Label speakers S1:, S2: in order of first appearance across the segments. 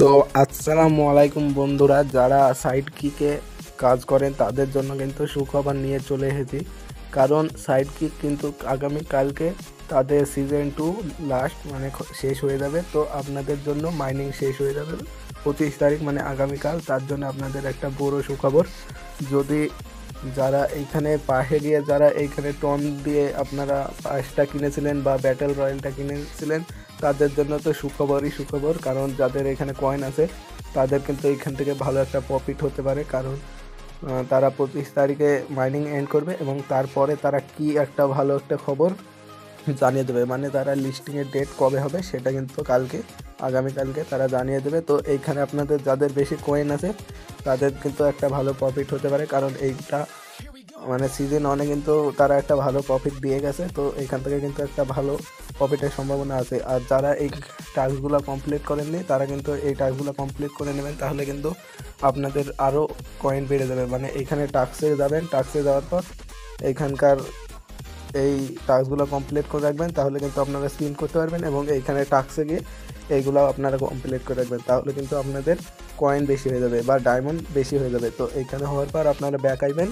S1: তো আসসালামু আলাইকুম বন্ধুরা, যারা সাইড কিকে কাজ করেন তাদের জন্য কিন্তু সুখবর নিয়ে চলে এসেছি। কারণ সাইড কিক কিন্তু আগামীকালকে তাদের সিজন 2 লাস্ট মানে শেষ হয়ে যাবে। তো আপনাদের জন্য মাইনিং শেষ হয়ে যাবে 25 তারিখ মানে আগামীকাল। তার জন্য আপনাদের একটা বড় সুখবর। যদি যারা এইখানে পাশে গিয়ে যারা এইখানে টন দিয়ে আপনারা পাসটা কিনেছিলেন বা ব্যাটেল রয়্যালটা কিনেছিলেন তাদের জন্য তো সুখবরই সুখবর। কারণ যাদের এখানে কয়েন আছে তাদের কিন্তু এইখান থেকে ভালো একটা প্রফিট হতে পারে। কারণ তারা 25 তারিখে মাইনিং এন্ড করবে এবং তারপরে তারা কি একটা ভালো একটা খবর জানিয়ে দেবে, মানে তারা লিস্টিংয়ের ডেট কবে হবে সেটা কিন্তু আগামীকালকে তারা জানিয়ে দেবে। তো এইখানে আপনাদের যাদের বেশি কয়েন আছে তাদের কিন্তু একটা ভালো প্রফিট হতে পারে। কারণ এইটা মানে সিজন 1 কিন্তু তারা একটা ভালো প্রফিট দিয়ে গেছে। তো এইখান থেকে কিন্তু একটা ভালো প্রফিটের সম্ভাবনা আছে। আর যারা এই টাস্কগুলো কমপ্লিট করেননি তারা কিন্তু এই টাস্কগুলো কমপ্লিট করে নেবেন, তাহলে কিন্তু আপনাদের আরও কয়েন বেড়ে যাবে। মানে এইখানে টাস্কে যাবেন, টাস্কে যাওয়ার পর এইখানকার এই টাস্কগুলো কমপ্লিট করে রাখবেন, তাহলে কিন্তু আপনারা স্পিন করতে পারবেন এবং এইখানে টাস্কে গিয়ে এইগুলো আপনারা কমপ্লিট করে রাখবেন, তাহলে কিন্তু আপনাদের কয়েন বেশি হয়ে যাবে বা ডায়মন্ড বেশি হয়ে যাবে। তো এইখানে হওয়ার পর আপনারা ব্যাক আইবেন,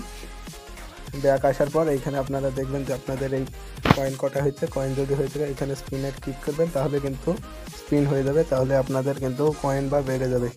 S1: ব্যাক আসার পর এইখানে আপনারা দেখবেন যে আপনাদের এই কয়েন কটা হয়েছে। কয়েন যদি হয়ে থাকে এখানে স্পিনে ক্লিক করবেন, তাহলে কিন্তু স্পিন হয়ে যাবে, তাহলে আপনাদের কিন্তু কয়েন বা বেড়ে যাবে।